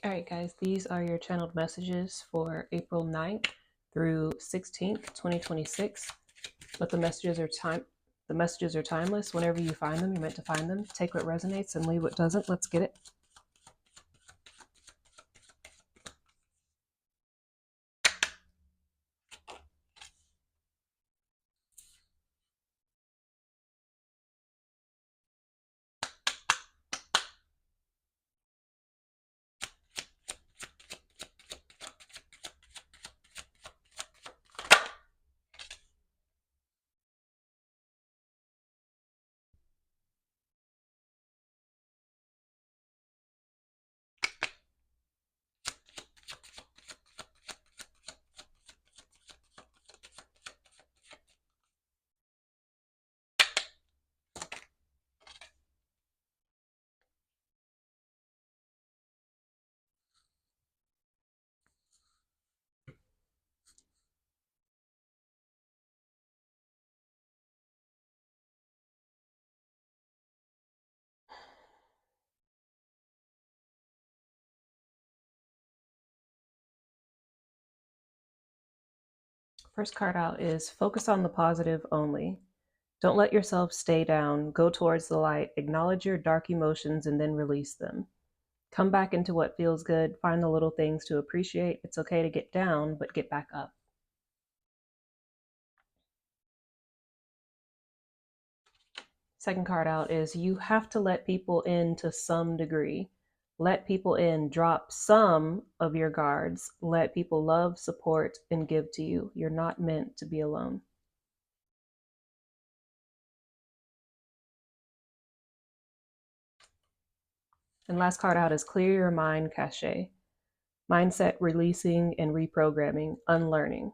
All right, guys, these are your channeled messages for April 9th through 16th, 2026. But the messages are timeless. Whenever you find them, you're meant to find them. Take what resonates and leave what doesn't. Let's get it. First card out is focus on the positive only. Don't let yourself stay down. Go towards the light. Acknowledge your dark emotions and then release them. Come back into what feels good. Find the little things to appreciate. It's okay to get down, but get back up. Second card out is you have to let people in to some degree. Let people in, drop some of your guards. Let people love, support, and give to you. You're not meant to be alone. And last card out is clear your mind, cache. Mindset releasing and reprogramming, unlearning.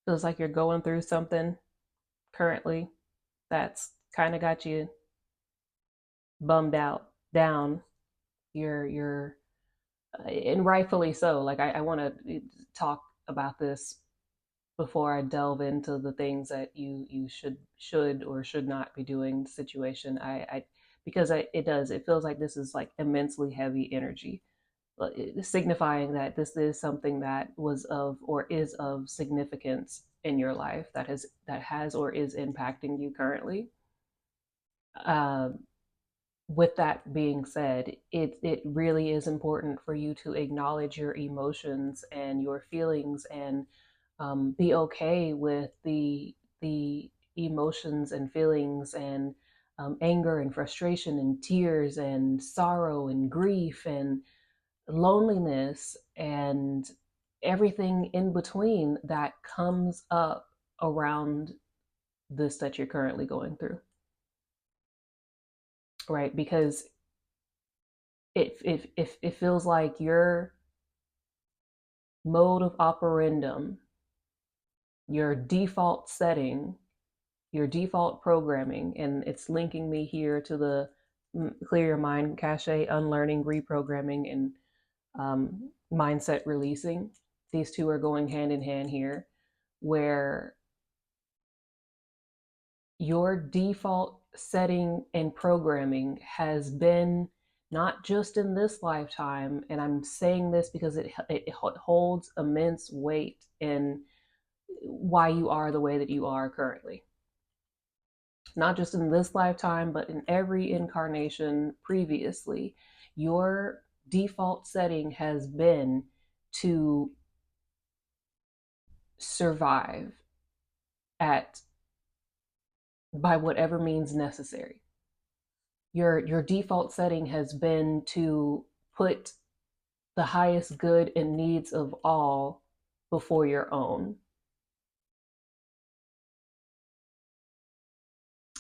Feels like you're going through something currently that's kind of got you bummed out, down. You're and rightfully so. Like I want to talk about this before I delve into the things that you should or should not be doing. The situation, it does. It feels like this is like immensely heavy energy, signifying that this is something that was of or is of significance in your life that has or is impacting you currently. Um, with that being said, it really is important for you to acknowledge your emotions and your feelings and be okay with the emotions and feelings and anger and frustration and tears and sorrow and grief and loneliness and everything in between that comes up around this that you're currently going through, right? Because it feels like your mode of operandum, your default setting, your default programming, and it's linking me here to the clear your mind, cache, unlearning, reprogramming, and mindset releasing. These two are going hand in hand here, where your default setting and programming has been not just in this lifetime, and I'm saying this because it holds immense weight in why you are the way that you are currently. Not just in this lifetime, but in every incarnation previously, your default setting has been to survive at by whatever means necessary. Your default setting has been to put the highest good and needs of all before your own.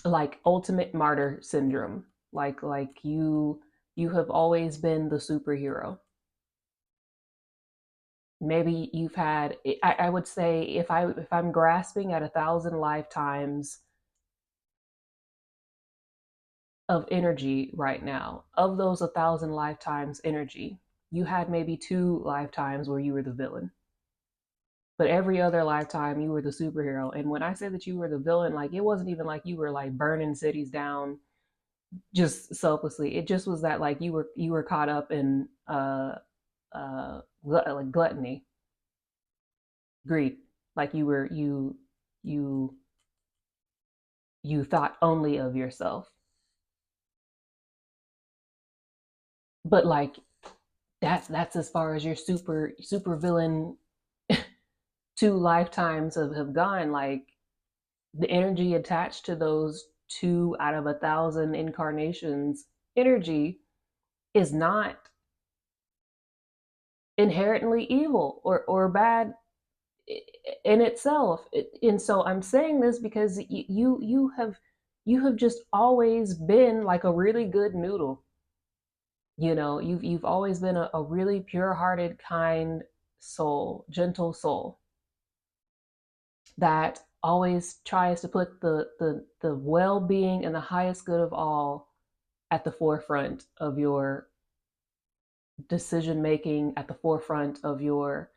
Like ultimate martyr syndrome. like you have always been the superhero. Maybe you've had, I would say, if I'm grasping at 1,000 lifetimes of energy right now, of those 1,000 lifetimes energy, you had maybe 2 lifetimes where you were the villain. But every other lifetime you were the superhero. And when I say that you were the villain, like, it wasn't even like you were like burning cities down just selflessly. It just was that, like, you were caught up in like gluttony, greed. Like, you you thought only of yourself. But like, that's as far as your super villain 2 lifetimes have gone. Like, the energy attached to those 2 out of 1,000 incarnations energy is not inherently evil or bad in itself. And so I'm saying this because you have just always been like a really good noodle. You've always been a really pure-hearted, kind soul, gentle soul that always tries to put the well-being and the highest good of all at the forefront of your decision making, at the forefront of your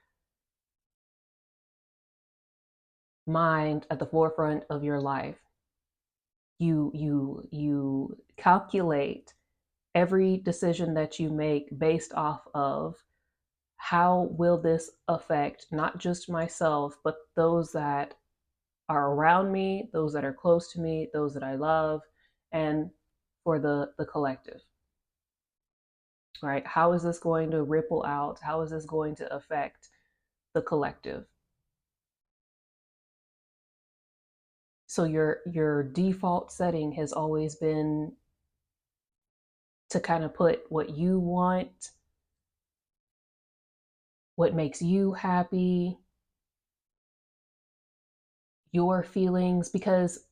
mind, at the forefront of your life. You calculate every decision that you make based off of, how will this affect not just myself, but those that are around me, those that are close to me, those that I love, and for the collective. Right? How is this going to ripple out? How is this going to affect the collective? So your default setting has always been to kind of put what you want, what makes you happy, your feelings, because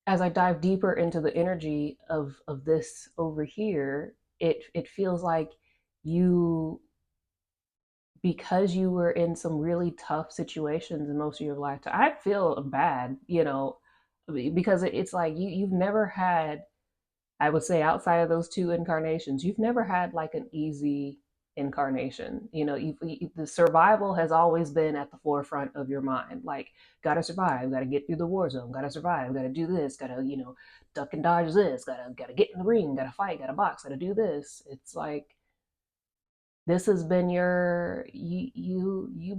as I dive deeper into the energy of this over here, it feels like you, because you were in some really tough situations in most of your lifetime. I feel bad, because it's like you've never had, I would say, outside of those 2 incarnations, you've never had like an easy incarnation. The survival has always been at the forefront of your mind. Like, gotta survive, gotta get through the war zone, gotta survive, gotta do this, gotta, duck and dodge this, gotta get in the ring, gotta fight, gotta box, gotta do this. It's like, this has been you've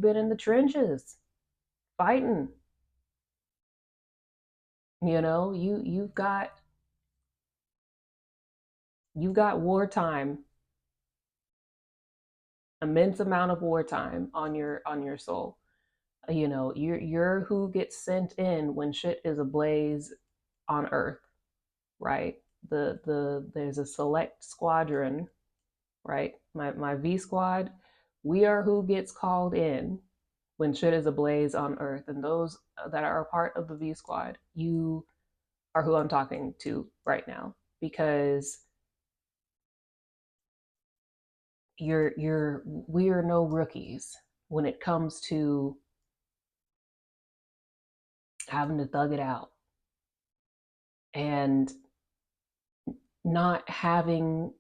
been in the trenches fighting. You've got wartime, immense amount of wartime on your soul. You're who gets sent in when shit is ablaze on Earth, right? There's a select squadron, right? My V squad, we are who gets called in when shit is ablaze on Earth. And those that are a part of the V squad, you are who I'm talking to right now, because we are no rookies when it comes to having to thug it out and not having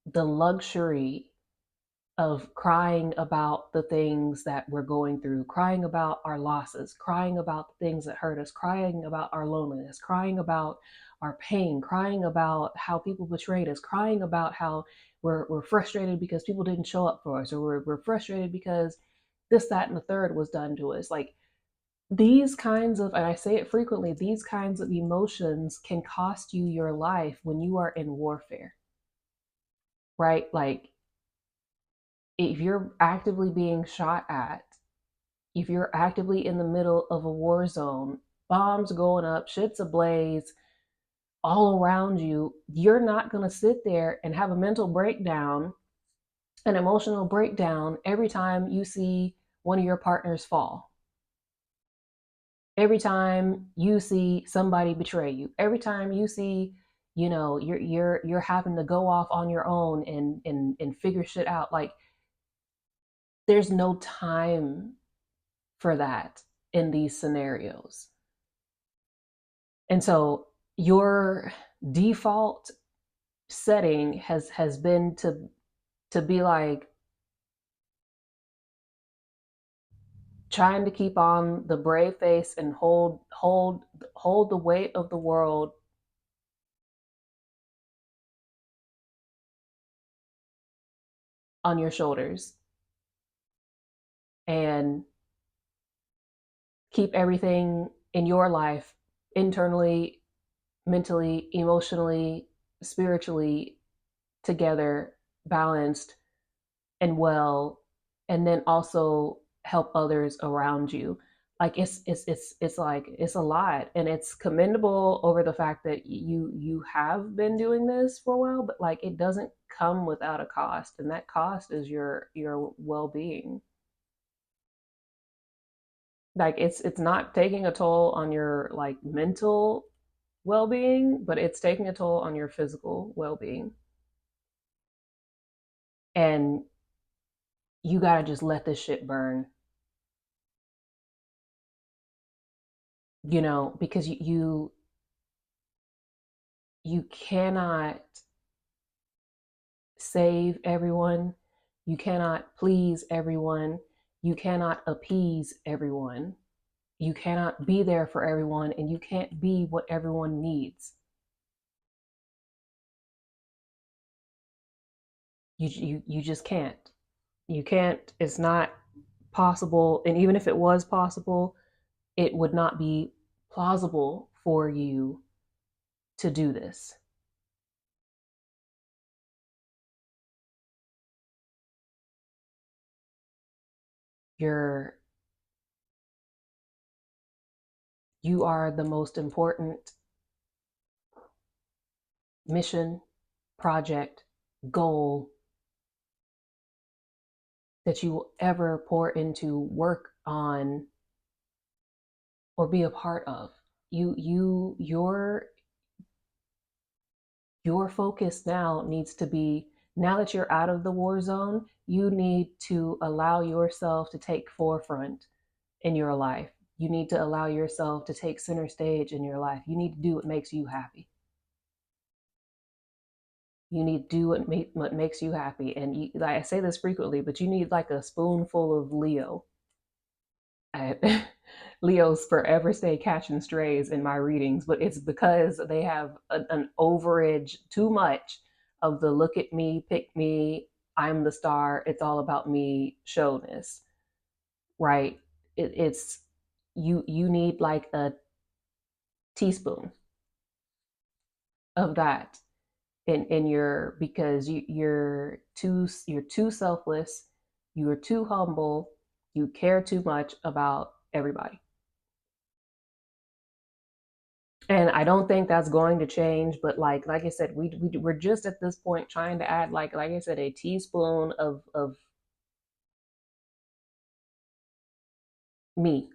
the luxury of crying about the things that we're going through, crying about our losses, crying about the things that hurt us, crying about our loneliness, crying about our pain, crying about how people betrayed us, crying about how we're frustrated because people didn't show up for us, or we're frustrated because this, that, and the third was done to us. Like, these kinds of, and I say it frequently, these kinds of emotions can cost you your life when you are in warfare, right? Like, if you're actively being shot at, if you're actively in the middle of a war zone, bombs going up, shit's ablaze all around you, you're not going to sit there and have a mental breakdown, an emotional breakdown every time you see one of your partners fall. Every time you see somebody betray you, every time you see, you're having to go off on your own and figure shit out. Like, there's no time for that in these scenarios. And so your default setting has been to be like trying to keep on the brave face and hold the weight of the world on your shoulders and keep everything in your life internally, mentally, emotionally, spiritually together, balanced and well, and then also help others around you. Like, it's a lot, and it's commendable over the fact that you have been doing this for a while, but like, it doesn't come without a cost, and that cost is your well-being. Like, it's not taking a toll on your like mental well-being, but it's taking a toll on your physical well-being. And you got to just let this shit burn, because you cannot save everyone, you cannot please everyone, you cannot appease everyone, you cannot be there for everyone, and you can't be what everyone needs. You just can't. You can't. It's not possible, and even if it was possible, it would not be plausible for you to do this. You're you are the most important mission, project, goal that you will ever pour into, work on, or be a part of. Your focus now needs to be, now that you're out of the war zone, you need to allow yourself to take forefront in your life. You need to allow yourself to take center stage in your life. You need to do what makes you happy. You need to do what makes you happy. And like, I say this frequently, but you need like a spoonful of Leo. Leos forever stay catching strays in my readings, but it's because they have an overage too much of the look at me, pick me, I'm the star, it's all about me showness, right? It's you need like a teaspoon of that in your, because you're too selfless, you're too humble, you care too much about everybody. And I don't think that's going to change, but like I said, we're just at this point trying to add, like I said, a teaspoon of me,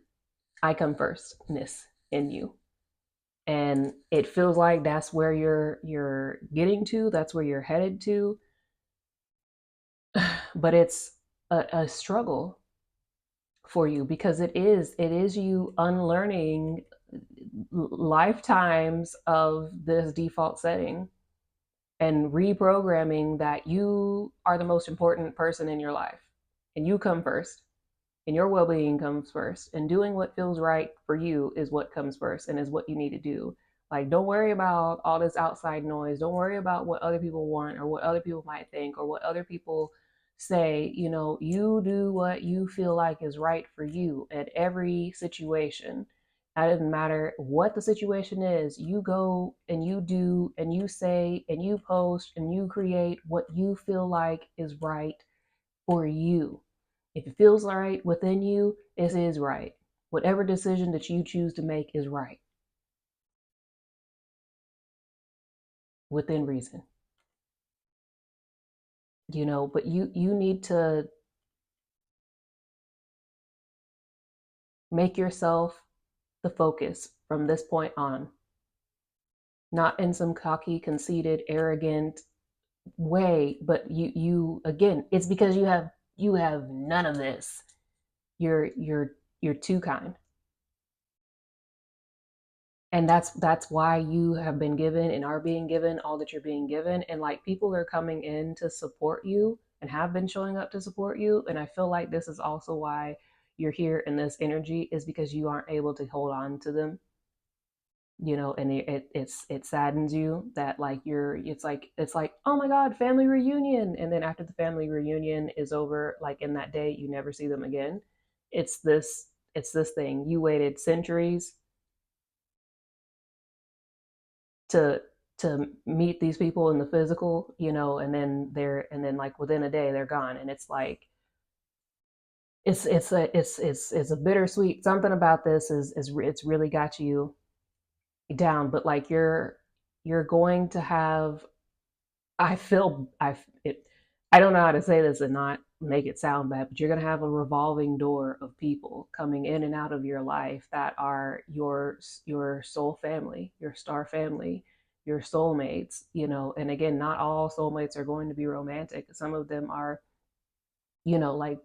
I come firstness in you. And it feels like that's where you're getting to, that's where you're headed to. But it's a struggle for you, because it is you unlearning lifetimes of this default setting and reprogramming that you are the most important person in your life, and you come first, and your well-being comes first, and doing what feels right for you is what comes first and is what you need to do. Like, don't worry about all this outside noise, don't worry about what other people want or what other people might think or what other people say. You do what you feel like is right for you at every situation. It doesn't matter what the situation is. You go and you do and you say and you post and you create what you feel like is right for you. If it feels right within you, it is right. Whatever decision that you choose to make is right within reason. But you need to make yourself the focus from this point on. not in some cocky, conceited, arrogant way, but you again, it's because you have none of this. You're too kind. And that's why you have been given and are being given all that you're being given. And like people are coming in to support you and have been showing up to support you. And I feel like this is also why you're here in this energy, is because you aren't able to hold on to them, and it saddens you that like it's like, oh my god, family reunion, and then after the family reunion is over, like in that day you never see them again. It's this thing you waited centuries to meet these people in the physical, and then like within a day they're gone, and it's like it's a bittersweet. Something about this is it's really got you down, but like you're going to have. I feel I don't know how to say this and not make it sound bad, but you're going to have a revolving door of people coming in and out of your life that are your soul family, your star family, your soulmates, and again, not all soulmates are going to be romantic. Some of them are, like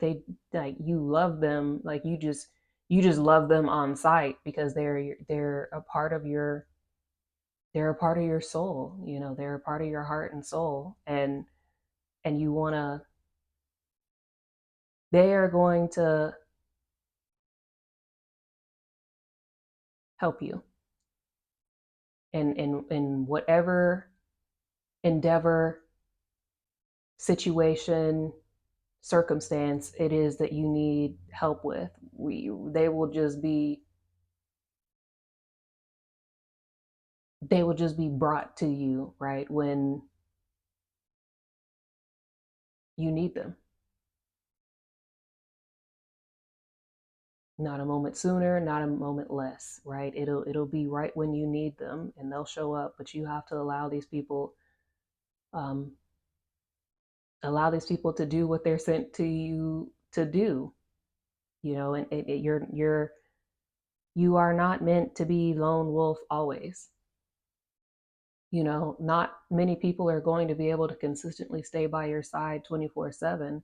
like you love them, like you just love them on sight because they're a part of your soul, they're a part of your heart and soul, and you want to they are going to help you in whatever endeavor, situation, circumstance it is that you need help with. They will just be brought to you right when you need them. Not a moment sooner, not a moment less, right? It'll be right when you need them, and they'll show up. But you have to um, allow these people to do what they're sent to you to do. And you are not meant to be lone wolf always. Not many people are going to be able to consistently stay by your side 24/7.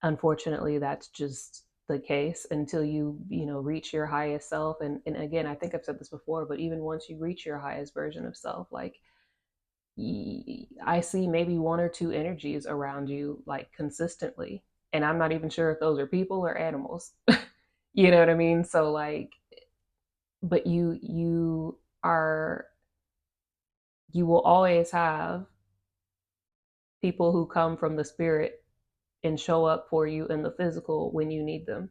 Unfortunately, that's just the case until you reach your highest self. And again, I think I've said this before, but even once you reach your highest version of self, like I see maybe one or two energies around you like consistently. And I'm not even sure if those are people or animals. You know what I mean? So like, but are you will always have people who come from the spirit and show up for you in the physical when you need them.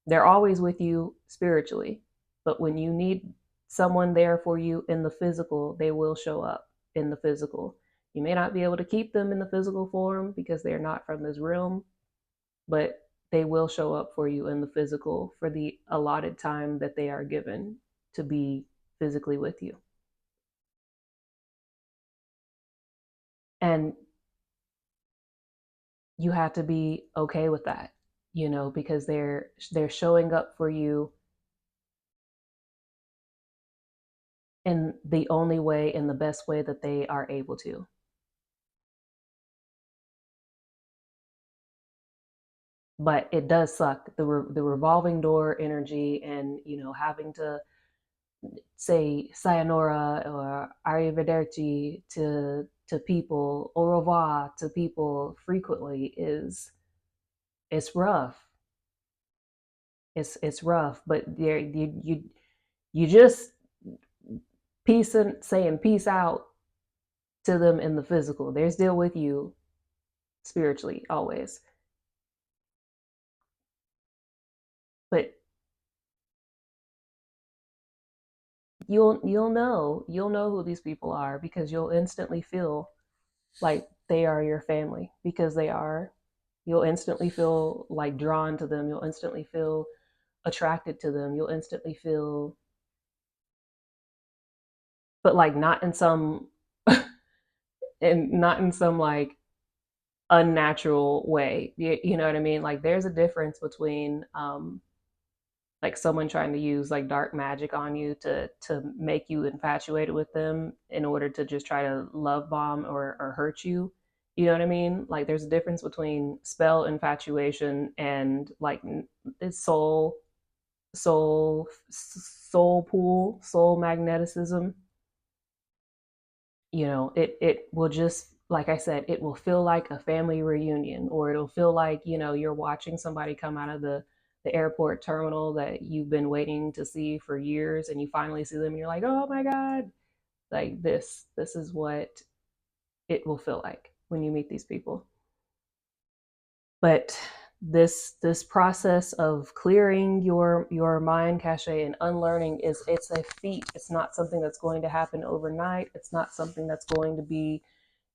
They're always with you spiritually, but when you need someone there for you in the physical, they will show up in the physical. You may not be able to keep them in the physical form because they're not from this realm, but they will show up for you in the physical for the allotted time that they are given to be physically with you. And you have to be okay with that, because they're showing up for you in the only way, in the best way that they are able to. But it does suck, the revolving door energy, and having to say sayonara or arrivederci to people, au revoir to people frequently is it's rough. It's rough, but there you just peace and saying peace out to them in the physical. They're still with you spiritually always. But you'll know who these people are because you'll instantly feel like they are your family, because they are. You'll instantly feel like drawn to them. You'll instantly feel attracted to them. You'll instantly feel, but like not in some and not in some like unnatural way. You know what I mean? Like there's a difference between like someone trying to use like dark magic on you to make you infatuated with them in order to just try to love bomb or hurt you. You know what I mean? Like there's a difference between spell infatuation and like it's soul pool, soul magneticism. You know, it will just, like I said, it will feel like a family reunion, or it'll feel like, you know, you're watching somebody come out of the airport terminal that you've been waiting to see for years, and you finally see them and you're like, oh my god. Like this is what it will feel like when you meet these people. But this process of clearing your mind cache and unlearning is, it's a feat. It's not something that's going to happen overnight. It's not something that's going to be,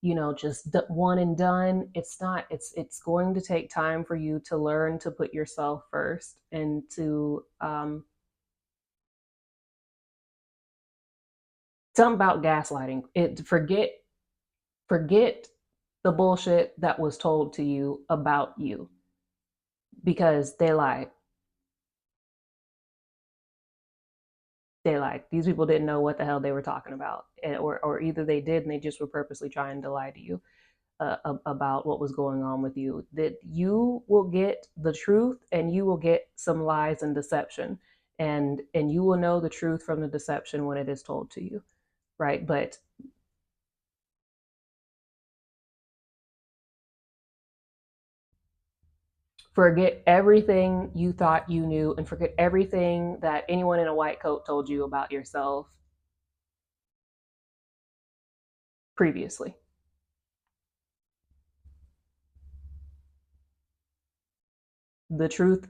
you know, just one and done. It's not. It's going to take time for you to learn to put yourself first, and to something about gaslighting. It forget the bullshit that was told to you about you, because they lied. They lied. These people didn't know what the hell they were talking about, or either they did and they just were purposely trying to lie to you about what was going on with you. That you will get the truth, and you will get some lies and deception, and you will know the truth from the deception when it is told to you, right? But forget everything you thought you knew, and forget everything that anyone in a white coat told you about yourself previously. The truth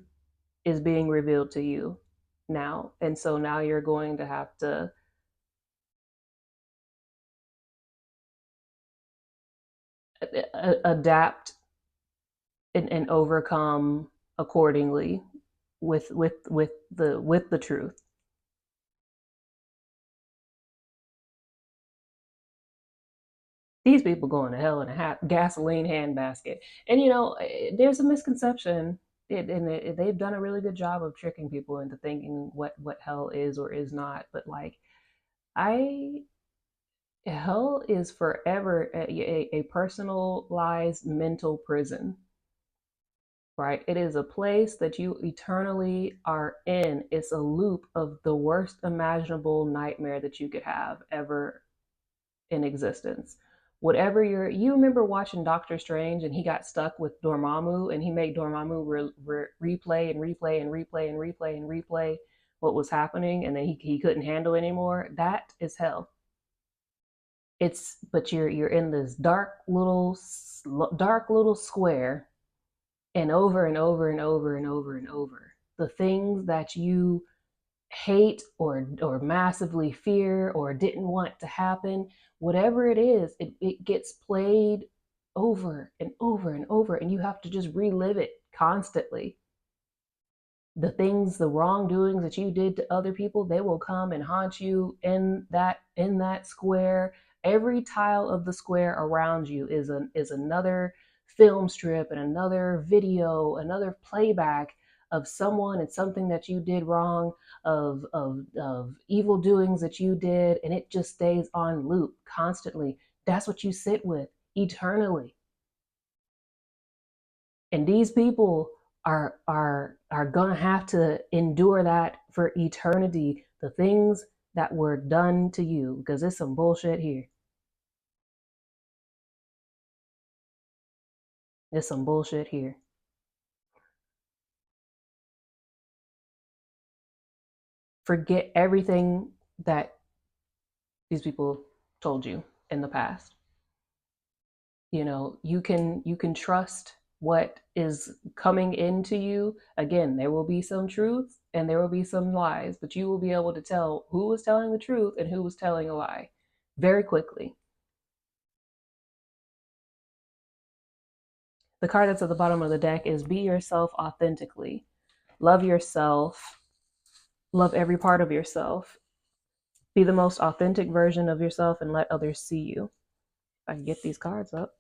is being revealed to you now, and so now you're going to have to adapt and overcome accordingly with the truth. These people going to hell in a gasoline handbasket. And you know, there's a misconception, they've done a really good job of tricking people into thinking what hell is or is not. But like, I hell is forever a personalized mental prison, right? It is a place that you eternally are in. It's a loop of the worst imaginable nightmare that you could have ever in existence. Whatever you remember watching Doctor Strange, and he got stuck with Dormammu, and he made Dormammu replay and replay and replay and replay and replay what was happening, and then he couldn't handle anymore. That is hell. It's, but you're in this dark little square, and over and over and over and over and over, the things that you hate or massively fear or didn't want to happen, whatever it is, it gets played over and over and over, and you have to just relive it constantly. The things, the wrongdoings that you did to other people, they will come and haunt you in that square. Every tile of the square around you is another film strip and another video, another playback of someone and something that you did wrong, of evil doings that you did, and it just stays on loop constantly. That's what you sit with eternally. And these people are gonna have to endure that for eternity. The things that were done to you, because there's some bullshit here. There's some bullshit here. Forget everything that these people told you in the past. You know, you can trust what is coming into you. Again, there will be some truth and there will be some lies, but you will be able to tell who was telling the truth and who was telling a lie very quickly. The card that's at the bottom of the deck is be yourself authentically. Love yourself. Love every part of yourself. Be the most authentic version of yourself and let others see you. If I can get these cards up.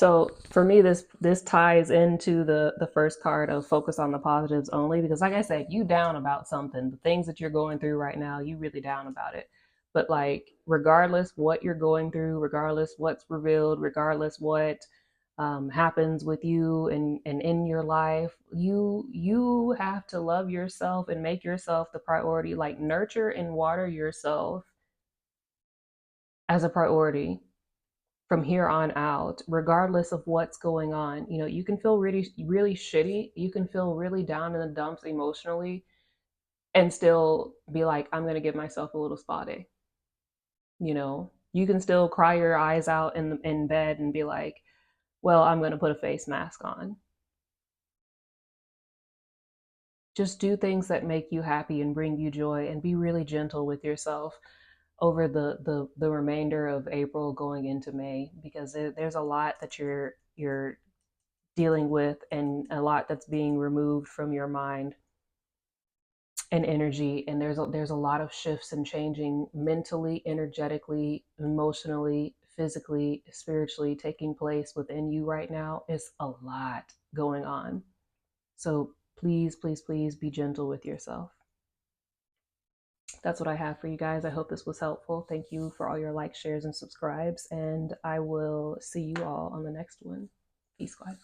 So for me, this ties into the first card of focus on the positives only, because like I said, you down about something, the things that you're going through right now, you really down about it. But like, regardless what you're going through, regardless what's revealed, regardless what happens with you and in your life, you have to love yourself and make yourself the priority. Like, nurture and water yourself as a priority from here on out, regardless of what's going on. You know, you can feel really, really shitty. You can feel really down in the dumps emotionally and still be like, I'm going to give myself a little spa day. You know, you can still cry your eyes out in bed and be like, well, I'm going to put a face mask on. Just do things that make you happy and bring you joy, and be really gentle with yourself over the remainder of April going into May, because there's a lot that you're dealing with, and a lot that's being removed from your mind and energy. And there's a lot of shifts and changing mentally, energetically, emotionally, physically, spiritually taking place within you right now. It's a lot going on. So please, please, please be gentle with yourself. That's what I have for you guys. I hope this was helpful. Thank you for all your likes, shares, and subscribes, and I will see you all on the next one. Peace, squad.